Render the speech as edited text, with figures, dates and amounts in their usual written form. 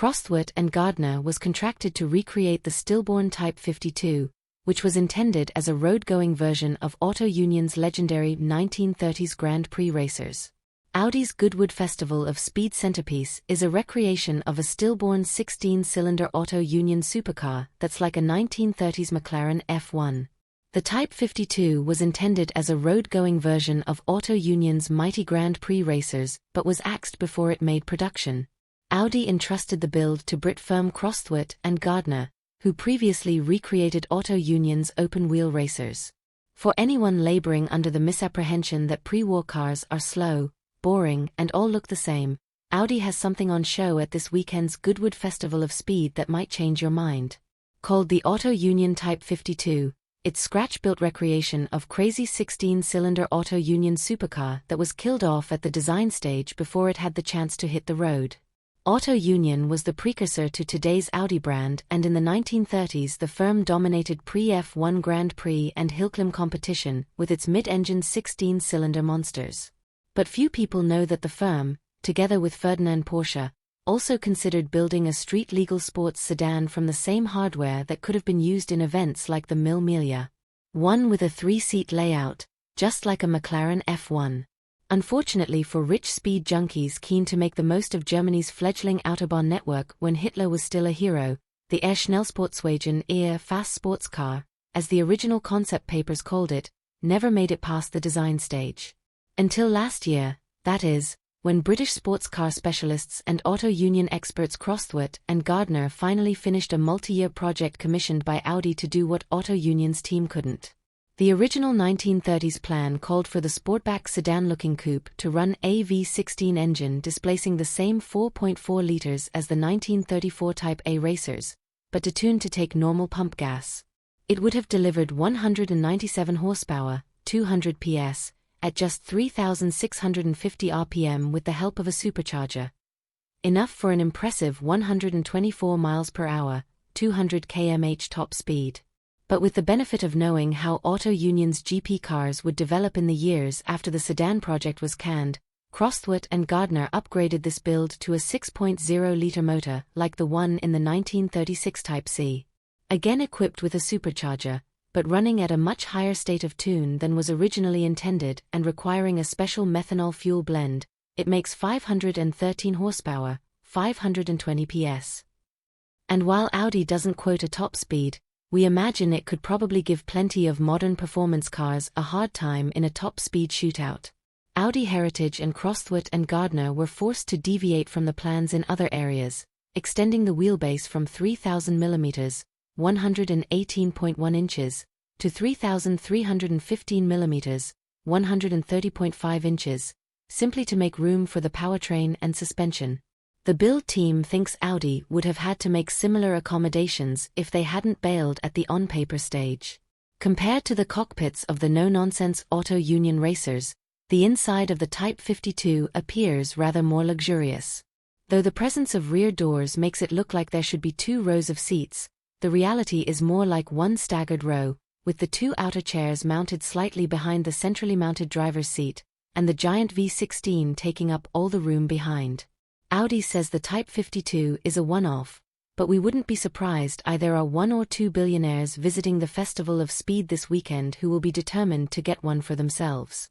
Crosthwaite Gardner was contracted to recreate the stillborn Type 52, which was intended as a road-going version of Auto Union's legendary 1930s Grand Prix racers. Audi's Goodwood Festival of Speed centerpiece is a recreation of a stillborn 16-cylinder Auto Union supercar that's like a 1930s McLaren F1. The Type 52 was intended as a road-going version of Auto Union's mighty Grand Prix racers but was axed before it made production. Audi entrusted the build to Brit firm Crosthwaite Gardner, who previously recreated Auto Union's open-wheel racers. For anyone laboring under the misapprehension that pre-war cars are slow, boring, and all look the same, Audi has something on show at this weekend's Goodwood Festival of Speed that might change your mind. Called the Auto Union Type 52, it's scratch-built recreation of crazy 16-cylinder Auto Union supercar that was killed off at the design stage before it had the chance to hit the road. Auto Union was the precursor to today's Audi brand, and in the 1930s the firm dominated Prix F1 Grand Prix and Hillclimb competition with its mid-engine 16-cylinder monsters. But few people know that the firm, together with Ferdinand Porsche, also considered building a street-legal sports sedan from the same hardware that could have been used in events like the Mille Miglia. One with a 3-seat layout, just like a McLaren F1. Unfortunately for rich speed junkies keen to make the most of Germany's fledgling Autobahn network when Hitler was still a hero, the Schnellsportswagen eher fast sports car, as the original concept papers called it, never made it past the design stage. Until last year, that is, when British sports car specialists and Auto Union experts Crosthwaite Gardner finally finished a multi-year project commissioned by Audi to do what Auto Union's team couldn't. The original 1930s plan called for the sportback sedan-looking coupe to run a V16 engine displacing the same 4.4 liters as the 1934 Type A racers, but detuned to take normal pump gas. It would have delivered 197 horsepower, 200 PS, at just 3,650 RPM with the help of a supercharger. Enough for an impressive 124 miles per hour, 200 km/h top speed. But with the benefit of knowing how Auto Union's GP cars would develop in the years after the sedan project was canned, Crosthwaite Gardner upgraded this build to a 6.0-liter motor like the one in the 1936 Type C. Again equipped with a supercharger, but running at a much higher state of tune than was originally intended and requiring a special methanol fuel blend, it makes 513 horsepower, 520 PS. And while Audi doesn't quote a top speed, we imagine it could probably give plenty of modern performance cars a hard time in a top-speed shootout. Audi Heritage and Crosthwaite Gardner were forced to deviate from the plans in other areas, extending the wheelbase from 3,000 mm, 118.1 inches, to 3,315 mm, 130.5 inches, simply to make room for the powertrain and suspension. The build team thinks Audi would have had to make similar accommodations if they hadn't bailed at the on-paper stage. Compared to the cockpits of the no-nonsense Auto Union racers, the inside of the Type 52 appears rather more luxurious. Though the presence of rear doors makes it look like there should be 2 rows of seats, the reality is more like one staggered row, with the 2 outer chairs mounted slightly behind the centrally mounted driver's seat, and the giant V16 taking up all the room behind. Audi says the Type 52 is a one-off, but we wouldn't be surprised there are 1 or 2 billionaires visiting the Festival of Speed this weekend who will be determined to get one for themselves.